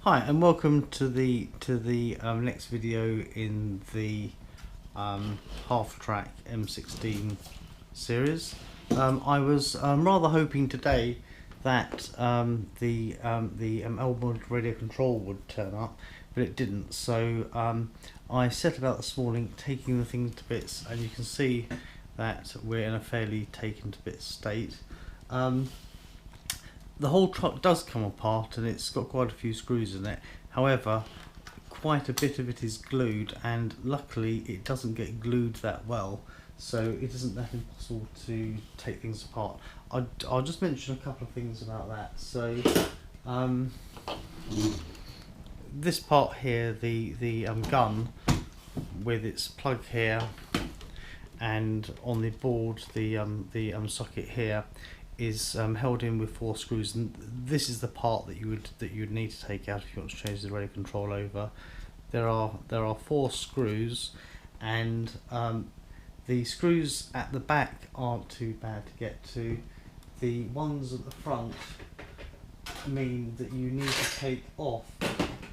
Hi and welcome to the next video in the half-track M16 series. I was rather hoping today that the L-mod radio control would turn up, but it didn't. So I set about this morning taking the things to bits, and you can see that we're in a fairly taken to bits state. The whole truck does come apart and it's got quite a few screws in it. However, quite a bit of it is glued, and luckily it doesn't get glued that well, so it isn't that impossible to take things apart. I'll just mention a couple of things about that. So this part here, the gun with its plug here, and on the board the socket here, is held in with 4 screws, and this is the part that you would need to take out if you want to change the radio control over. There are 4 screws, and the screws at the back aren't too bad to get to. The ones at the front mean that you need to take off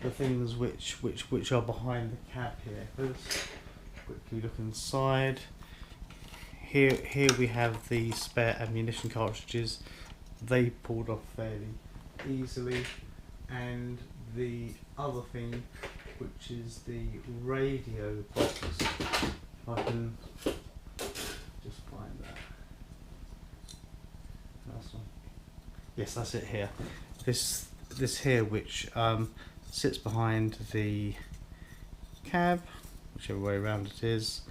the things which are behind the cab here. Let's quickly look inside. Here we have the spare ammunition cartridges. They pulled off fairly easily, and the other thing, which is the radio box. If I can just find that. That's one. Yes, that's it here. This here, which sits behind the cab, whichever way around it is.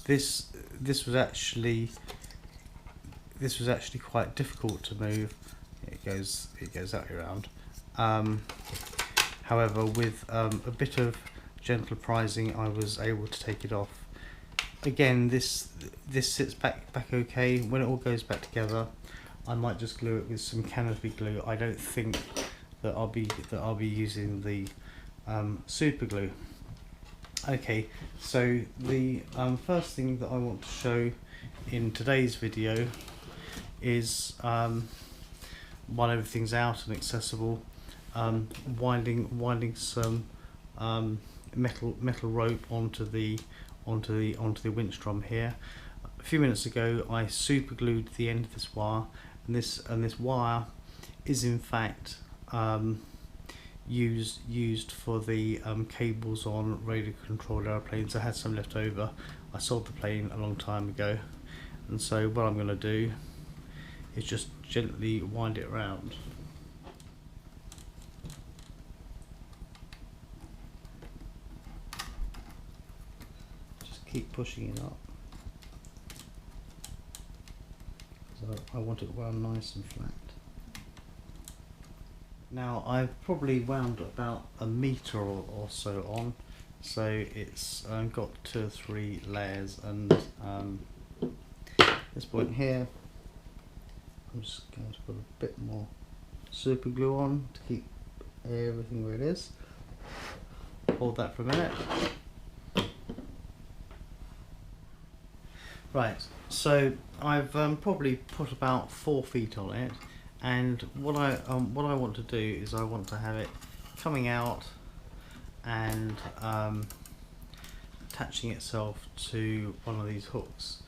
This was actually quite difficult to move. It goes that way around. However, with a bit of gentle prising, I was able to take it off. Again, this sits back okay. When it all goes back together, I might just glue it with some canopy glue. I don't think that I'll be using the super glue. Okay, so the first thing that I want to show in today's video is, while everything's out and accessible, winding some metal rope onto the winch drum here. A few minutes ago, I super glued the end of this wire, and this wire is in fact used for the cables on radio controlled airplanes. I had some left over. I sold the plane a long time ago, and so what I'm going to do is just gently wind it around. Just keep pushing it up. So I want it wound nice and flat. Now I've probably wound about a metre or so on, so it's got 2 or 3 layers, and this point here, I'm just going to put a bit more super glue on to keep everything where it is. Hold that for a minute. Right, so I've probably put about 4 feet on it. And what I want to do is I want to have it coming out and attaching itself to one of these hooks.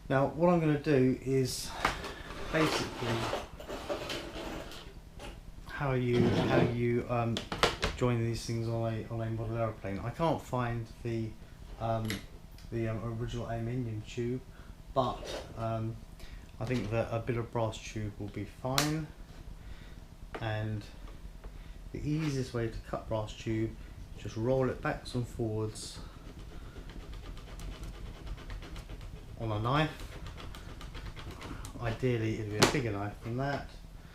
Now what I'm going to do is basically how you join these things on a model aeroplane. I can't find the original aluminium tube, but I think that a bit of brass tube will be fine, and the easiest way to cut brass tube is just roll it backwards and forwards on a knife. Ideally it'd be a bigger knife than that,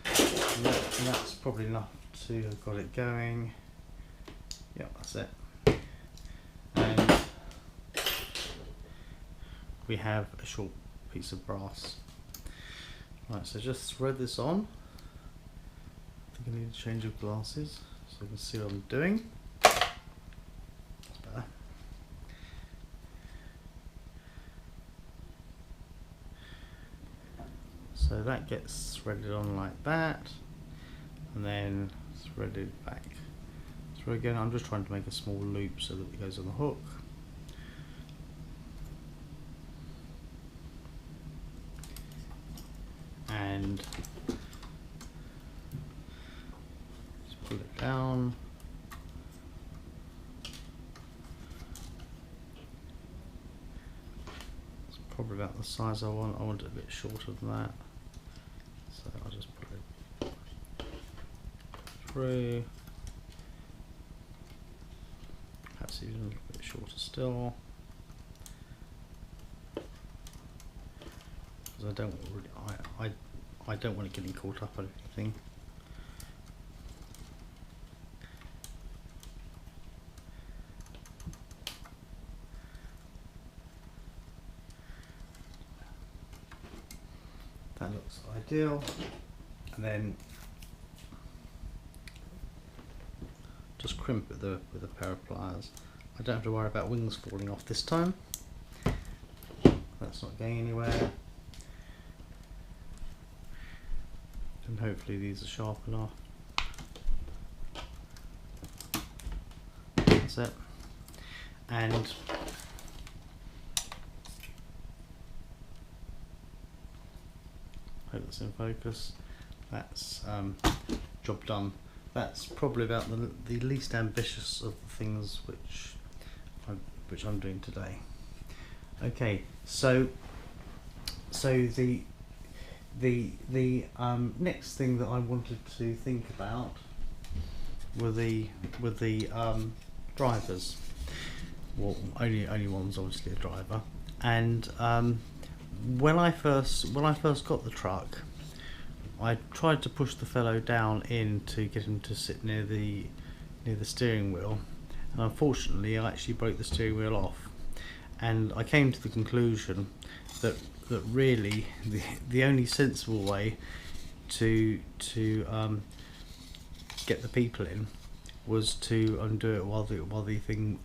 and that's probably enough to have got it going. Yeah, that's it. And we have a short piece of brass. Right, so just thread this on. I think I need a change of glasses so I can see what I'm doing. That's better. So that gets threaded on like that. and then thread it back through again. I'm just trying to make a small loop so that it goes on the hook. And just pull it down. It's probably about the size I want. I want it a bit shorter than that. So I'll just put it through. Perhaps even a little bit shorter still. Because I don't really, I don't want it getting caught up on anything. That looks ideal. And then just crimp with a pair of pliers. I don't have to worry about wings falling off this time. That's not going anywhere. And hopefully these are sharp enough. That's it. And hope that's in focus. That's job done. That's probably about the least ambitious of the things which I'm doing today. Okay, so the next thing that I wanted to think about were the drivers. Well, only one's obviously a driver. And when I first got the truck, I tried to push the fellow down in to get him to sit near the steering wheel, and unfortunately I actually broke the steering wheel off. And I came to the conclusion that really the only sensible way to get the people in was to undo it while the thing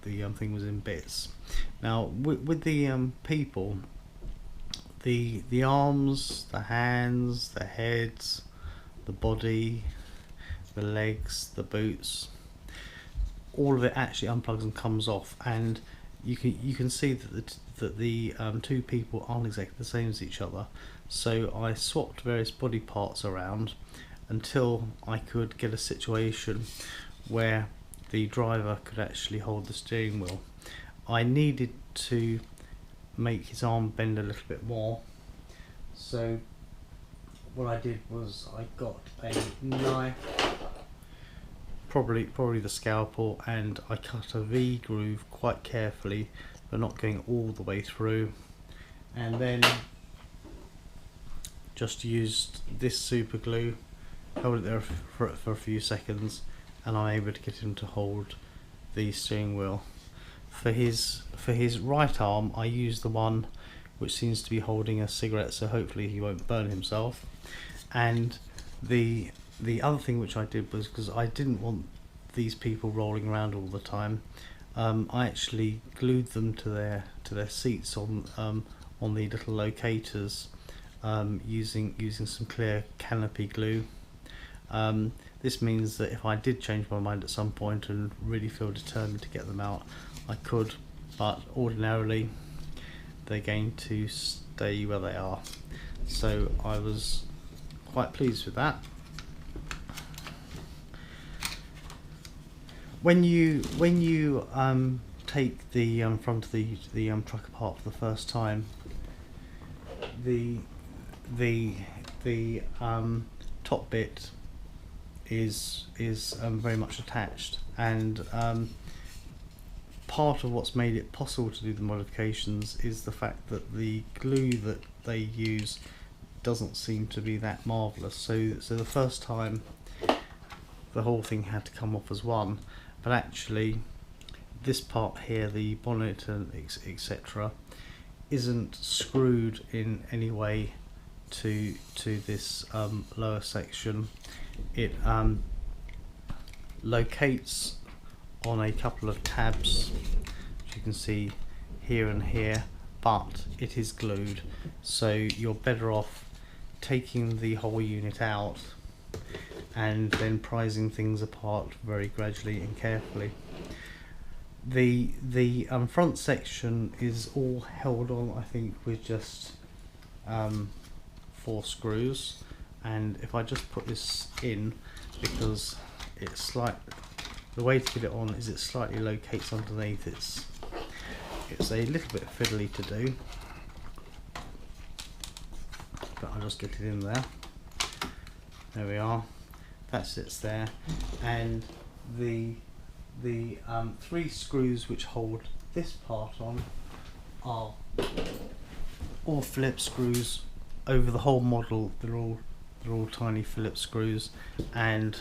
was in bits. Now with the people, the arms, the hands, the heads, the body, the legs, the boots, all of it actually unplugs and comes off, and you can see that the two people aren't exactly the same as each other. So I swapped various body parts around until I could get a situation where the driver could actually hold the steering wheel. I needed to make his arm bend a little bit more, so what I did was I got a knife, probably the scalpel, and I cut a V groove quite carefully but not going all the way through, and then just used this super glue, held it there for a few seconds, and I'm able to get him to hold the steering wheel. For his right arm, I used the one which seems to be holding a cigarette, so hopefully he won't burn himself. And the other thing which I did was, because I didn't want these people rolling around all the time, I actually glued them to their seats on the little locators using some clear canopy glue. This means that if I did change my mind at some point and really feel determined to get them out, I could, but ordinarily they're going to stay where they are. So I was quite pleased with that. When you take the front of the truck apart for the first time, the top bit is very much attached, and part of what's made it possible to do the modifications is the fact that the glue that they use doesn't seem to be that marvellous. So the first time the whole thing had to come off as one, but actually this part here, the bonnet and etc., isn't screwed in any way to this lower section. It locates on a couple of tabs, which you can see here and here, but it is glued, so you're better off taking the whole unit out and then prizing things apart very gradually and carefully. The front section is all held on, I think, with just 4 screws, and if I just put this in, because it's the way to get it on is it slightly locates underneath. It's a little bit fiddly to do, but I'll just get it in there. There we are. That sits there, and the 3 screws which hold this part on are all Phillips screws over the whole model. They're all tiny Phillips screws, and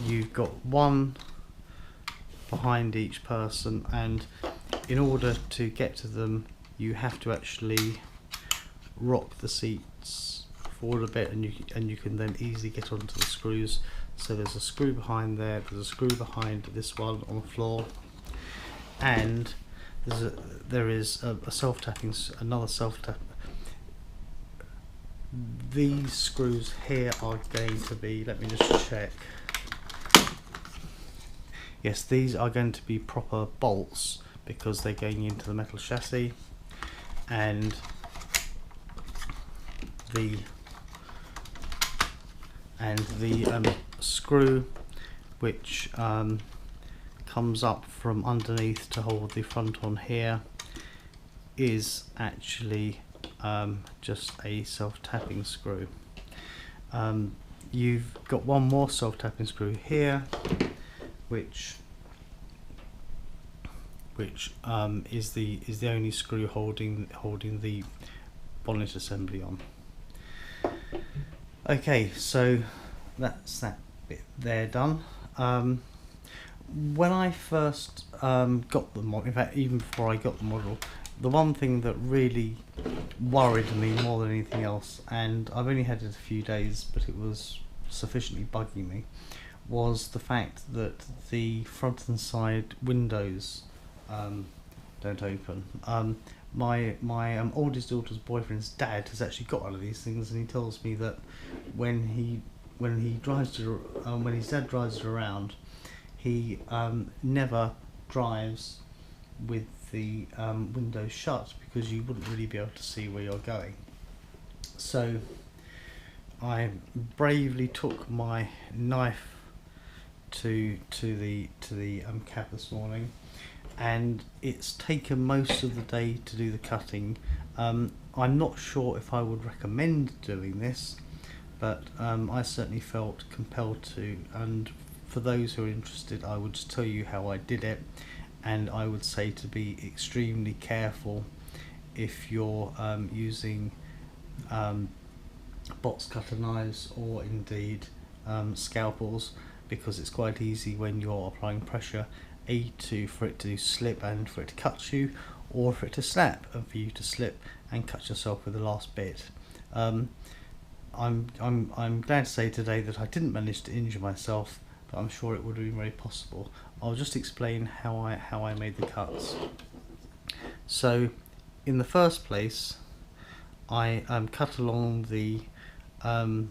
you've got one behind each person, and in order to get to them you have to actually rock the seats forward a bit, and you can then easily get onto the screws. So there's a screw behind there, there's a screw behind this one on the floor, and there is a self-tapping, another self-tap. These screws here are going to be, let me just check. Yes, these are going to be proper bolts because they're going into the metal chassis, and the screw which comes up from underneath to hold the front on here is actually just a self-tapping screw. You've got one more self-tapping screw here, which is the only screw holding the bonnet assembly on. Okay, so that's that bit there done. When I first got the model, in fact even before I got the model, the one thing that really worried me more than anything else, and I've only had it a few days but it was sufficiently bugging me, was the fact that the front and side windows don't open. My oldest daughter's boyfriend's dad has actually got one of these things, and he tells me that when his dad drives it around, he never drives with the windows shut because you wouldn't really be able to see where you're going. So I bravely took my knife to the cab this morning, and it's taken most of the day to do the cutting. I'm not sure if I would recommend doing this, but I certainly felt compelled to, and for those who are interested I would just tell you how I did it, and I would say to be extremely careful if you're using box cutter knives or indeed scalpels, because it's quite easy when you're applying pressure for it to slip and for it to cut you, or for it to snap and for you to slip and cut yourself with the last bit. I'm glad to say today that I didn't manage to injure myself, but I'm sure it would have been very possible. I'll just explain how I made the cuts. So in the first place I cut along the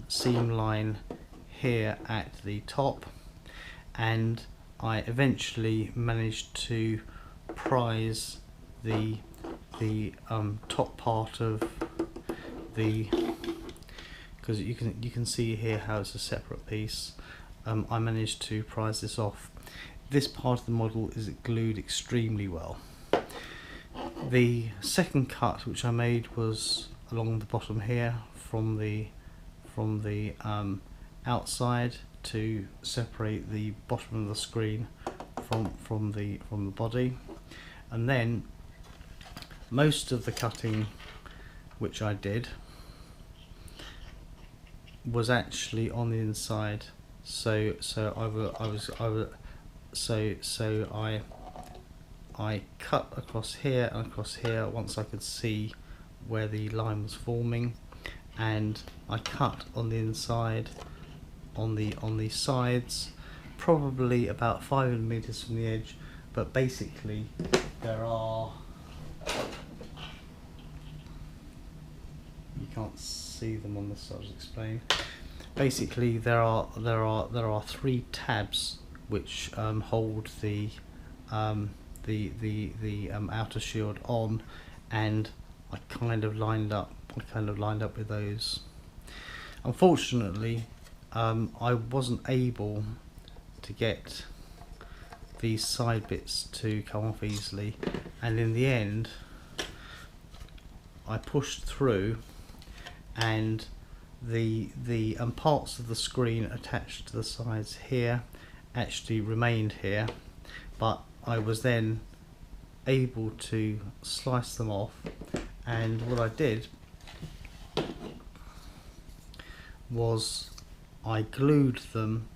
seam line here at the top, and I eventually managed to prise the top part of the, because you can see here how it's a separate piece. I managed to prise this off. This part of the model is glued extremely well. The second cut which I made was along the bottom here from the outside to separate the bottom of the screen from the body, and then most of the cutting which I did was actually on the inside. So I cut across here and across here once I could see where the line was forming, and I cut on the inside, on the sides, probably about 5mm from the edge, but basically there are, you can't see them on this, so I'll just explain. basically there are three tabs which hold the outer shield on, and I kind of lined up with those. Unfortunately, I wasn't able to get these side bits to come off easily, and in the end I pushed through, and the parts of the screen attached to the sides here actually remained here, but I was then able to slice them off, and what I did was I glued them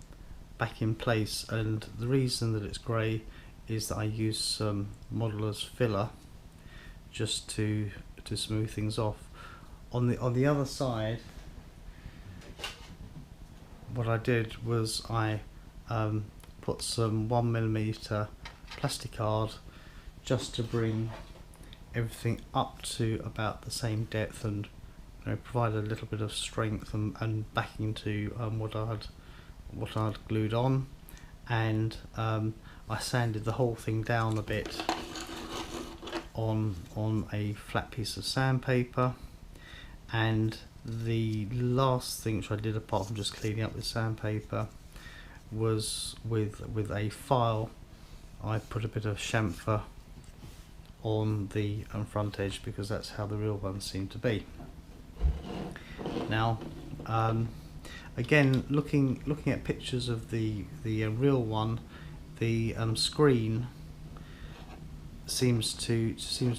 back in place. And the reason that it's grey is that I used some modeller's filler just to smooth things off. On the other side, what I did was I put some 1mm plastic card just to bring everything up to about the same depth, and provide a little bit of strength and backing to what I'd glued on. And I sanded the whole thing down a bit on a flat piece of sandpaper. And the last thing which I did, apart from just cleaning up with sandpaper, was with a file I put a bit of chamfer on the front edge, because that's how the real ones seem to be. Now again, looking at pictures of the real one, the screen seems to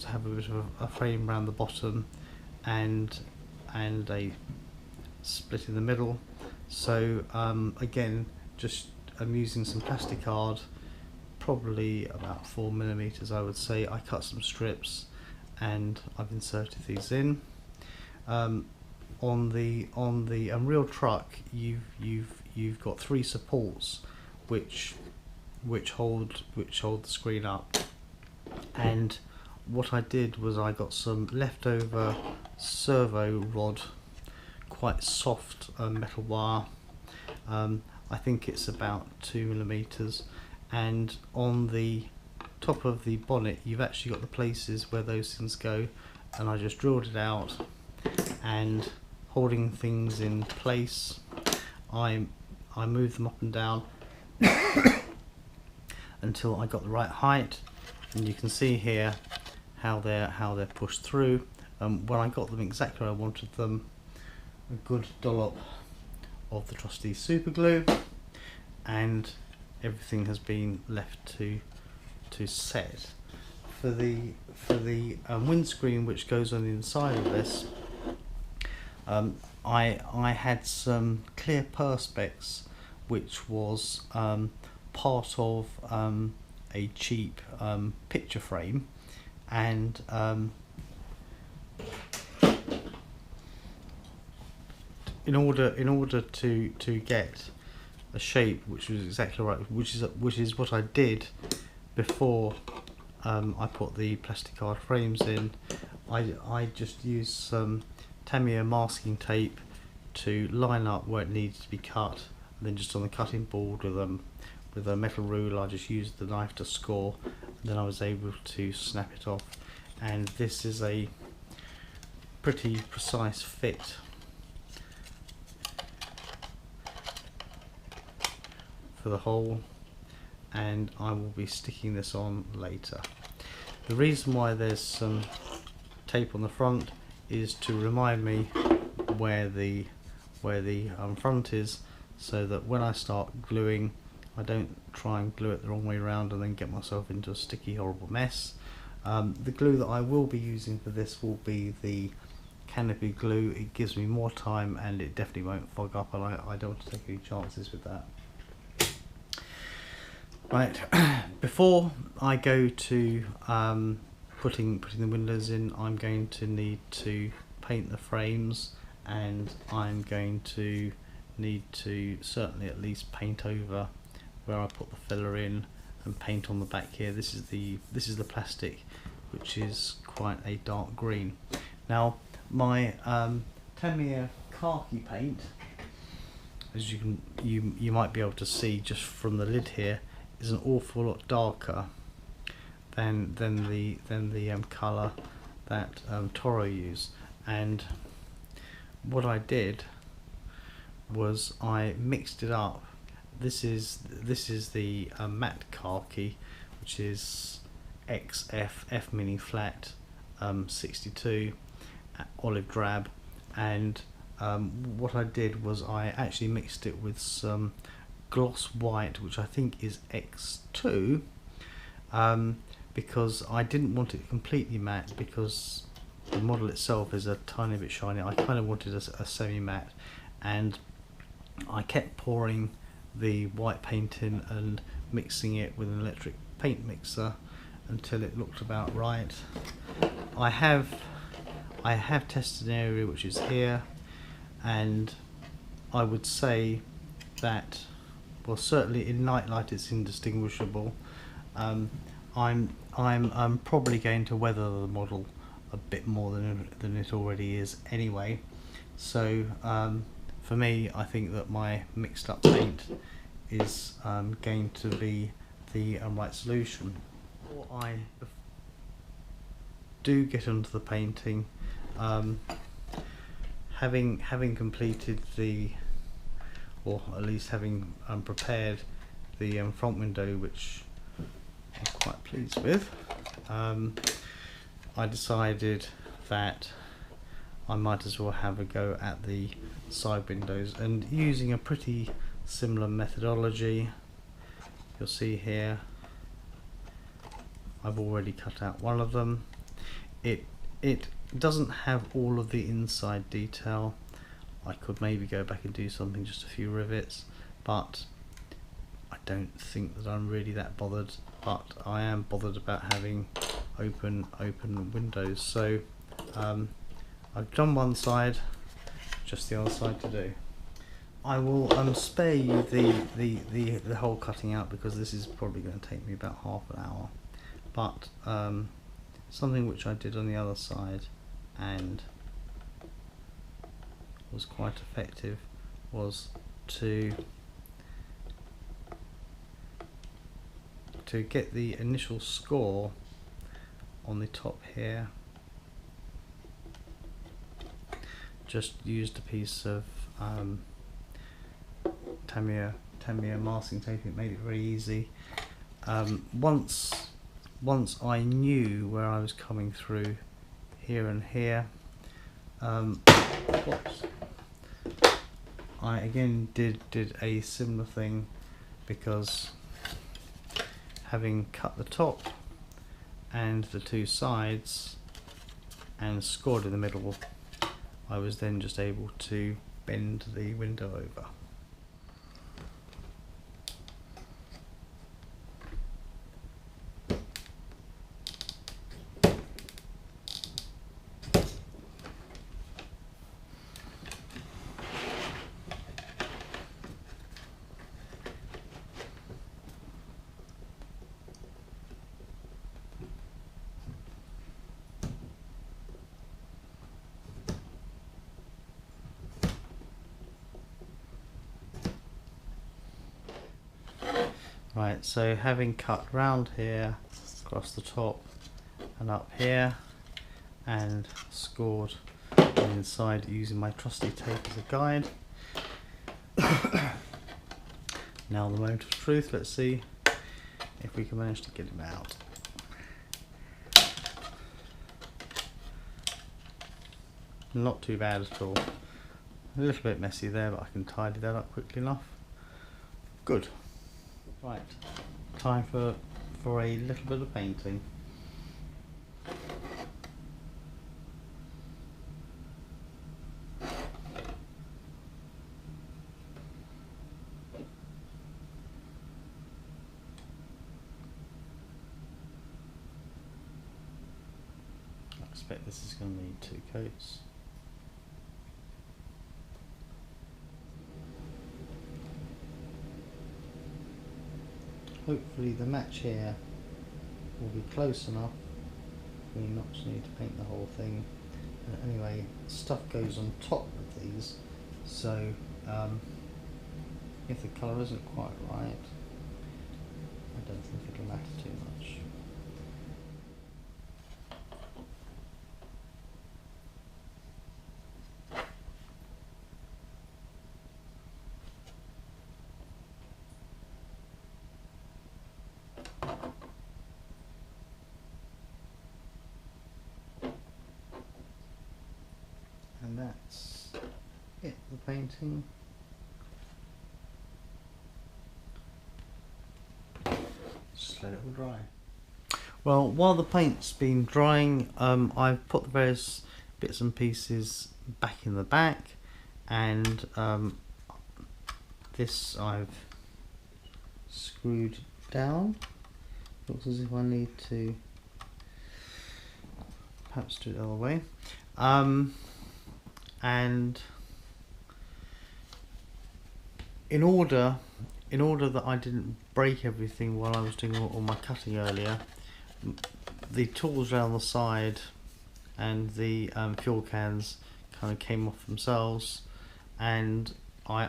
have a bit of a frame around the bottom and a split in the middle. So again, just I'm using some plastic card, probably about 4mm I would say. I cut some strips and I've inserted these in. On the real truck, you've got three supports which hold the screen up. And what I did was I got some leftover servo rod, quite soft metal wire. I think it's about 2mm, and on the top of the bonnet you've actually got the places where those things go, and I just drilled it out, and holding things in place, I moved them up and down until I got the right height. And you can see here how they're pushed through. When I got them exactly where I wanted them, a good dollop of the trusty super glue, and everything has been left to set. For the windscreen which goes on the inside of this, I had some clear perspex which was part of a cheap picture frame, and in order to get a shape which was exactly right, which is what I did before I put the plastic card frames in, I just used some Tamiya masking tape to line up where it needed to be cut, and then just on the cutting board with a metal ruler I just used the knife to score, and then I was able to snap it off. And this is a pretty precise fit for the hole, and I will be sticking this on later. The reason why there's some tape on the front is to remind me where the front is, so that when I start gluing I don't try and glue it the wrong way around and then get myself into a sticky horrible mess. The glue that I will be using for this will be the canopy glue. It gives me more time and it definitely won't fog up, and I don't want to take any chances with that. Right, before I go to putting the windows in, I'm going to need to paint the frames, and I'm going to need to certainly at least paint over where I put the filler in, and paint on the back here. This is the plastic, which is quite a dark green. Now my Tamiya khaki paint as you might be able to see just from the lid here, is an awful lot darker than the colour that Torro used. And what I did was I mixed it up. This is the matte khaki, which is XF F mini flat 62 olive drab, and what I did was I actually mixed it with some gloss white, which I think is X2, because I didn't want it completely matte, because the model itself is a tiny bit shiny. I kind of wanted a semi-matte, and I kept pouring the white paint in and mixing it with an electric paint mixer until it looked about right. I have tested an area which is here, and I would say that, well, certainly in night light it's indistinguishable. I'm probably going to weather the model a bit more than it already is anyway. So for me, I think that my mixed up paint is going to be the right solution. Before I do get onto the painting, having completed or at least having prepared the front window, which I'm quite pleased with, I decided that I might as well have a go at the side windows, and using a pretty similar methodology. You'll see here I've already cut out one of them. It doesn't have all of the inside detail. I could maybe go back and do something, just a few rivets, but I don't think that I'm really that bothered. But I am bothered about having open windows. So I've done one side, just the other side to do. I will spare you the whole cutting out, because this is probably going to take me about half an hour. But something which I did on the other side and was quite effective was to get the initial score on the top here. Just used a piece of Tamiya masking tape. It made it very easy. Once I knew where I was coming through, here and here, whoops, I again did a similar thing, because having cut the top and the two sides and scored in the middle, I was then just able to bend the window over. Right, so having cut round here, across the top and up here, and scored the inside using my trusty tape as a guide. Now the moment of truth, let's see if we can manage to get him out. Not too bad at all. A little bit messy there, but I can tidy that up quickly enough. Good. Right, time for a little bit of painting. I expect this is going to need 2 coats. Hopefully the match here will be close enough for me not to need to paint the whole thing. Anyway, stuff goes on top of these, so If the colour isn't quite right, I don't think it'll matter too much. And that's it, the painting. Just let it all dry. Well, while the paint's been drying, I've put the various bits and pieces back in the back, and this I've screwed down. Looks as if I need to perhaps do it the other way. And in order that I didn't break everything while I was doing all my cutting earlier, the tools around the side and the fuel cans kind of came off themselves, and I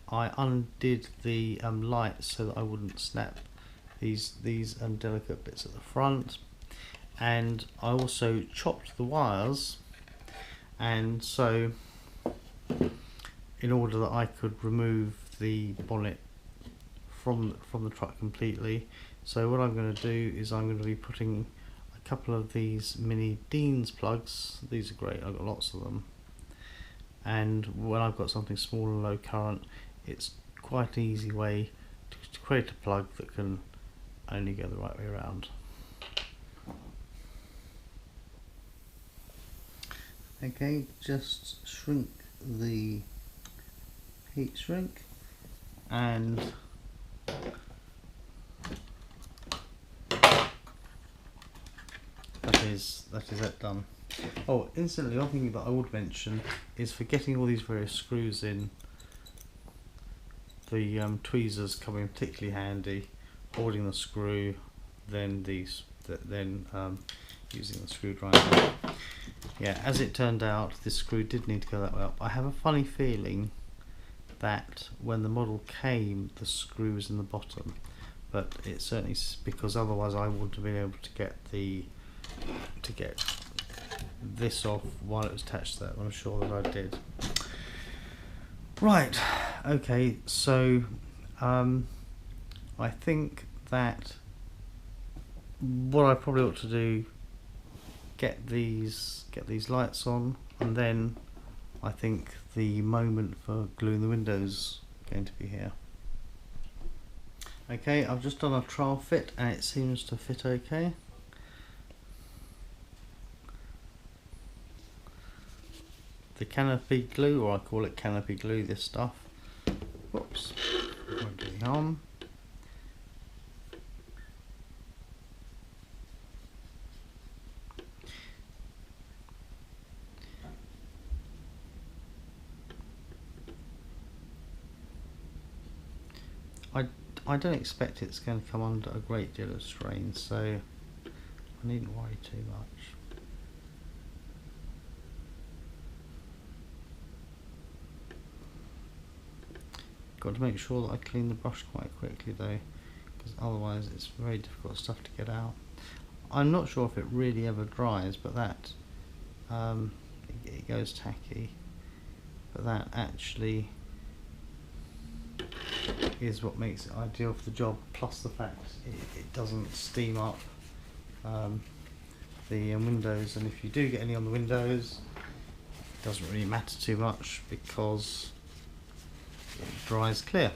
undid the lights so that I wouldn't snap these delicate bits at the front, and I also chopped the wires, and so in order that I could remove the bonnet from the truck completely. So what I'm going to do is I'm going to be putting a couple of these mini Dean's plugs. These are great, I've got lots of them, and when I've got something small and low current, it's quite an easy way to create a plug that can only go the right way around. Okay, just shrink the heat shrink, and that is that done. Oh, incidentally, one thing that I would mention is for getting all these various screws in, the tweezers come in particularly handy. Holding the screw, then using the screwdriver. Yeah, as it turned out, this screw did need to go that way up. I have a funny feeling that when the model came, the screw was in the bottom, but it's certainly because otherwise I wouldn't have been able to get this off while it was attached to that. I'm sure that I did. Right. Okay. So I think that what I probably ought to do, get these lights on, and then I think the moment for gluing the windows is going to be here. Okay, I've just done a trial fit and it seems to fit okay. The canopy glue, or I call it canopy glue, this stuff. Whoops. Won't do the arm. I don't expect it's going to come under a great deal of strain, so I needn't worry too much. Got to make sure that I clean the brush quite quickly though, because otherwise it's very difficult stuff to get out. I'm not sure if it really ever dries, but that it goes tacky, but that actually is what makes it ideal for the job, plus the fact it doesn't steam up the windows, and if you do get any on the windows, it doesn't really matter too much because it dries clear.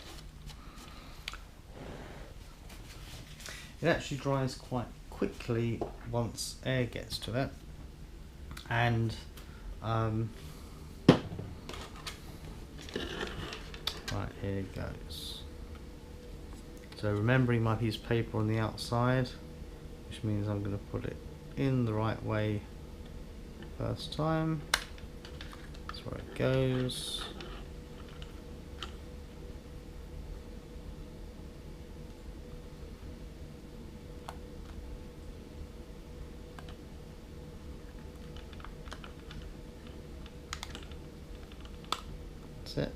It actually dries quite quickly once air gets to it, and right, here it goes. So remembering my piece of paper on the outside, which means I'm going to put it in the right way first time. That's where it goes. That's it.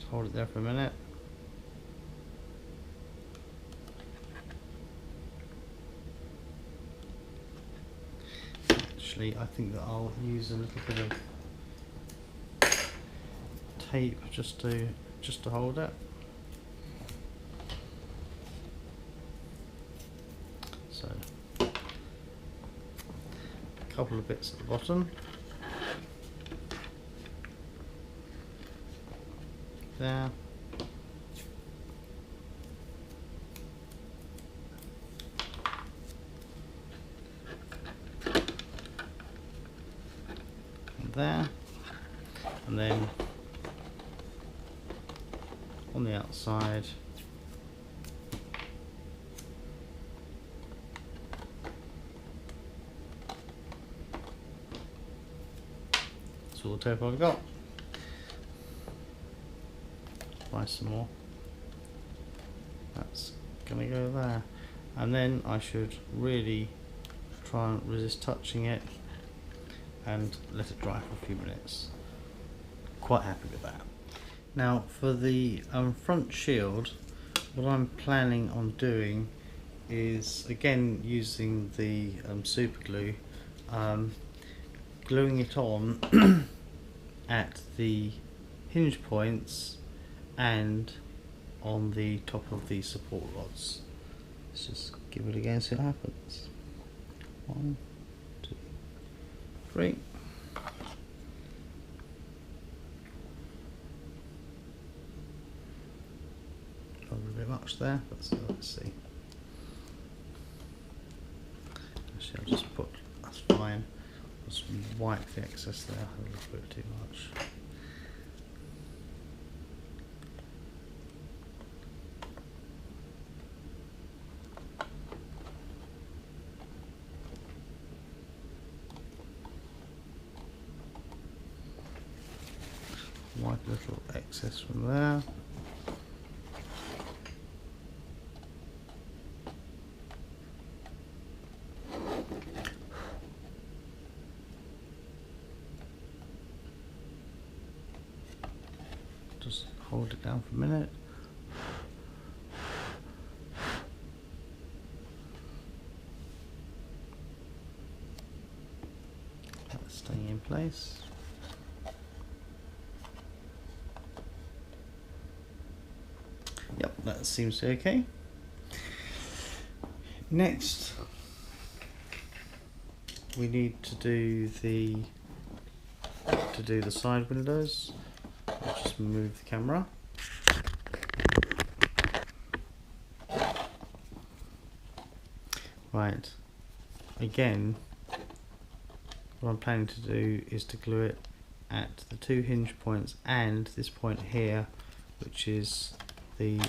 hold it there for a minute. Actually, I think that I'll use a little bit of tape just to hold it. So a couple of bits at the bottom. There. And there. And then on the outside that's all the tape I've got. Buy some more. That's gonna go there, and then I should really try and resist touching it and let it dry for a few minutes. Quite happy with that. Now for the front shield, what I'm planning on doing is again using the super glue, gluing it on at the hinge points and on the top of the support rods. Let's just give it again, see what happens. 1, 2, 3. Probably a bit much there, but still, let's see. Actually, I'll just put, that's fine. Just wipe the excess there, a little bit too much. Wipe a little excess from there. Just hold it down for a minute. That's staying in place. Yep, that seems okay. Next, we need to do the side windows. I'll just move the camera. Right. Again, what I'm planning to do is to glue it at the 2 hinge points and this point here, which is the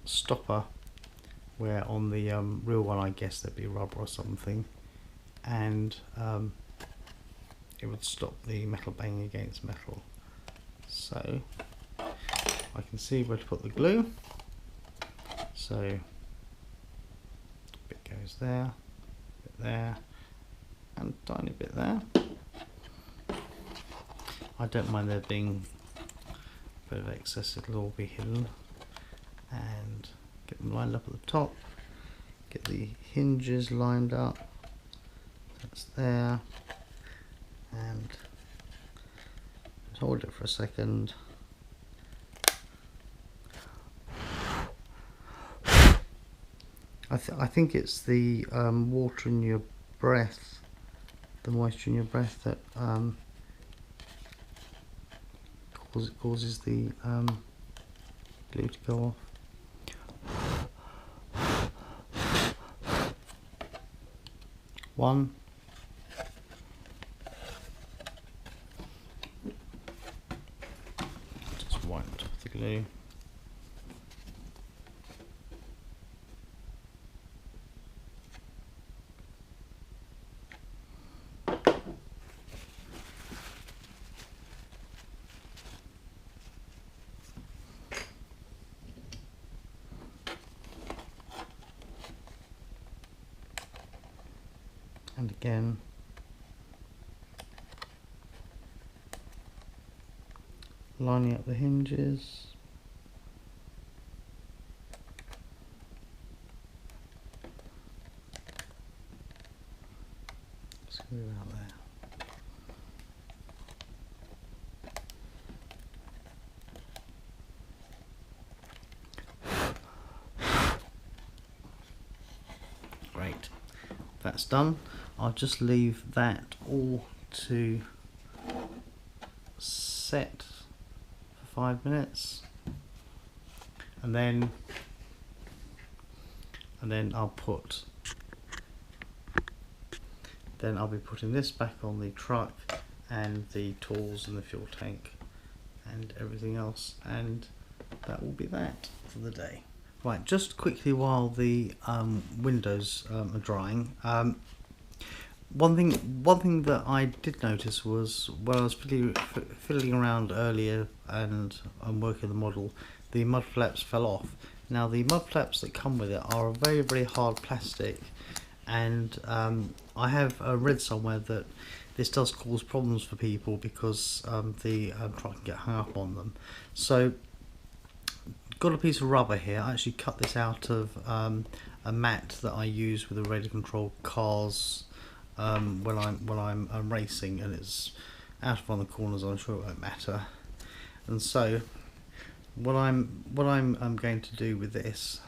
stopper, where on the real one I guess there'd be rubber or something, and it would stop the metal banging against metal. So I can see where to put the glue, so a bit goes there, a bit there, and a tiny bit there. I don't mind there being a bit of excess, it'll all be hidden. And get them lined up at the top, get the hinges lined up, that's there, and just hold it for a second. I think it's the water in your breath, the moisture in your breath that causes the glue to go off. One, just wipe off the glue. And again, lining up the hinges. screw out there. Great, that's done. I'll just leave that all to set for 5 minutes, and then I'll be putting this back on the truck, and the tools and the fuel tank and everything else, and that will be that for the day. Right, just quickly while the windows are drying, one thing that I did notice was when I was fiddling around earlier and I'm working the model, the mud flaps fell off. Now the mud flaps that come with it are a very hard plastic, and I have read somewhere that this does cause problems for people because the truck can get hung up on them. So got a piece of rubber here. I actually cut this out of a mat that I use with the radio control cars when I'm racing, and it's out of one of the corners. I'm sure it won't matter. And so what I'm going to do with this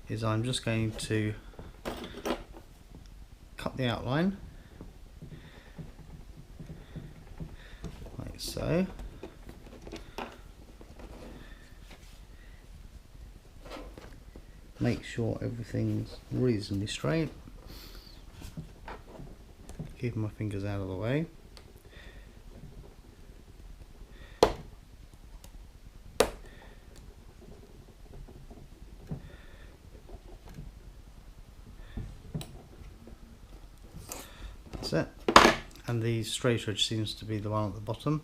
is I'm just going to cut the outline like so. Make sure everything's reasonably straight. Keep my fingers out of the way. That's it. And the straight edge seems to be the one at the bottom.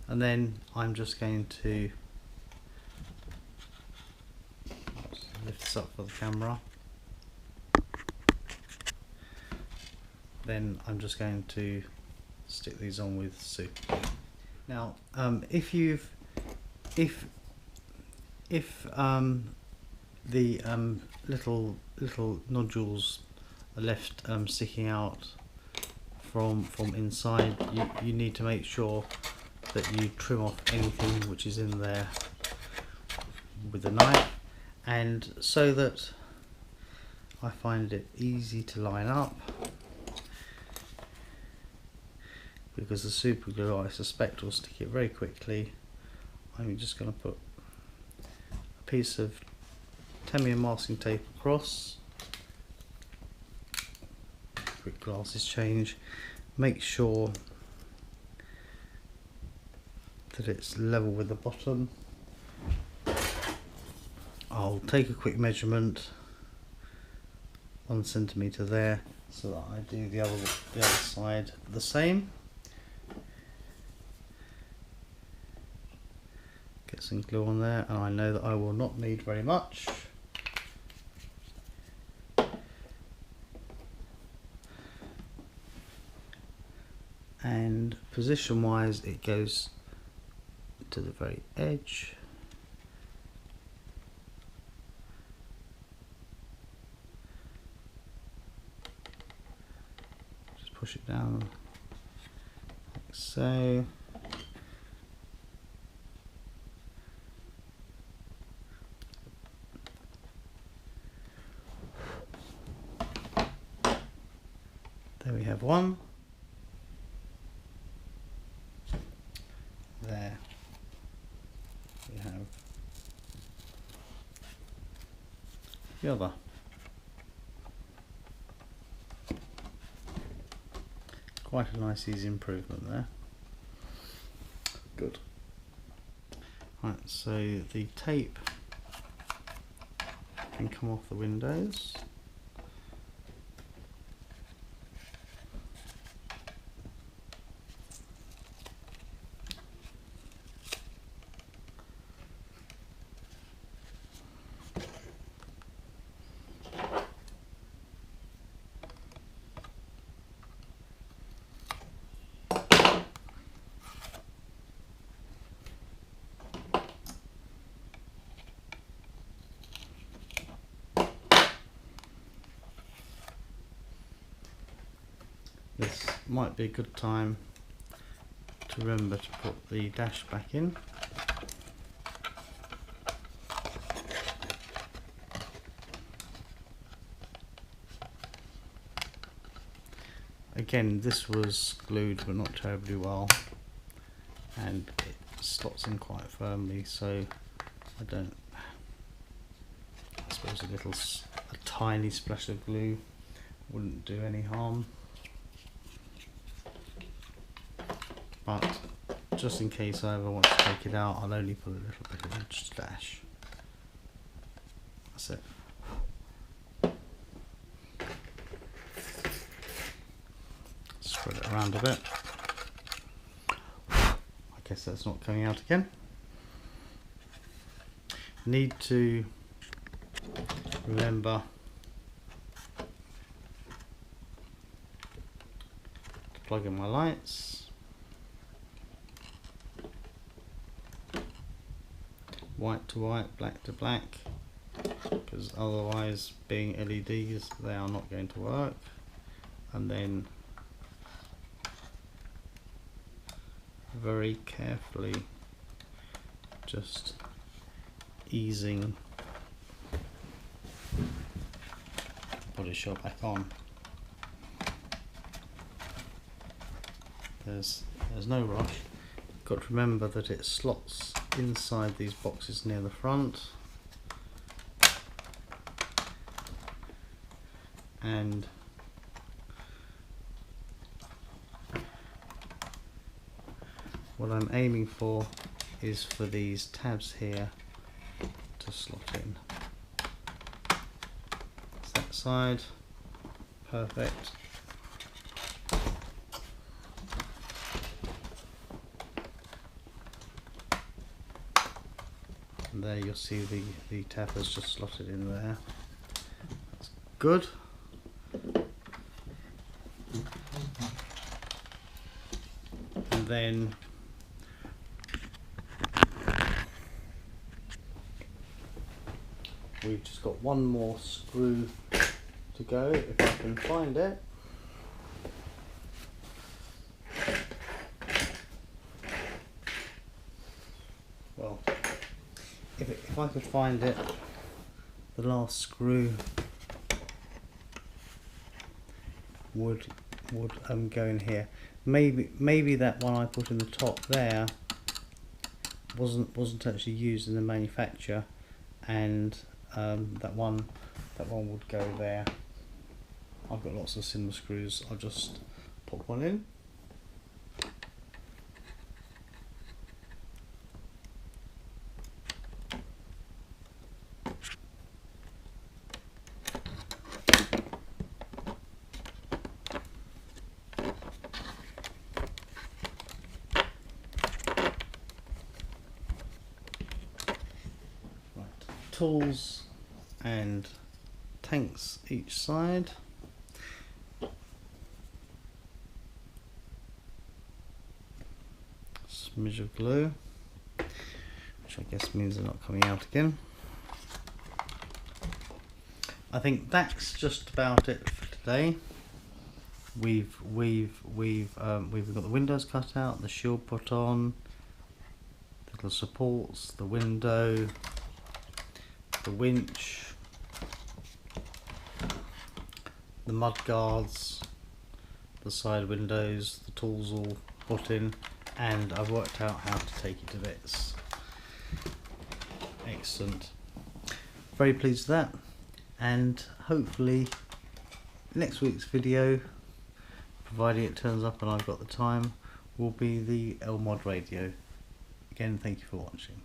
And then I'm just going to lift this up for the camera. Then I'm just going to stick these on with soup. Now, if the little nodules are left sticking out from inside, you need to make sure that you trim off anything which is in there with a knife, and so that I find it easy to line up, because the super glue I suspect will stick it very quickly. I'm just going to put a piece of 10mm masking tape across. Quick glasses change. Make sure that it's level with the bottom. I'll take a quick measurement, 1 centimetre there, so that I do the other side the same. Get some glue on there, and I know that I will not need very much. And position wise, it goes to the very edge. Just push it down like so. There we have one. There we have the other. Quite a nice easy improvement there. Good. Right, so the tape can come off the windows. might be a good time to remember to put the dash back in. Again, this was glued but not terribly well, and it slots in quite firmly, so I suppose a tiny splash of glue wouldn't do any harm, but just in case I ever want to take it out, I'll only put a little bit in, just a dash. That's it. Spread it around a bit. I guess that's not coming out again. Need to remember to plug in my lights. White to white, black to black, because otherwise, being LEDs, they are not going to work. And then very carefully just easing body shell back on. There's no rush. Got to remember that it slots inside these boxes near the front, and what I'm aiming for is for these tabs here to slot in. That's that side, perfect. And there you'll see the tab has just slotted in there. That's good. And then we've just got one more screw to go, if I can find it. Well, if I could find it, the last screw would go in here. Maybe that one I put in the top there wasn't actually used in the manufacture, and that one would go there. I've got lots of cinema screws. I'll just pop one in. Tools and tanks each side. Smidge of glue, which I guess means they're not coming out again. I think that's just about it for today. We've got the windows cut out, the shield put on, the little supports, the window, the winch, the mudguards, the side windows, the tools all put in, and I've worked out how to take it to bits. Excellent. Very pleased with that, and hopefully next week's video, providing it turns up and I've got the time, will be the L-Mod radio. Again, thank you for watching.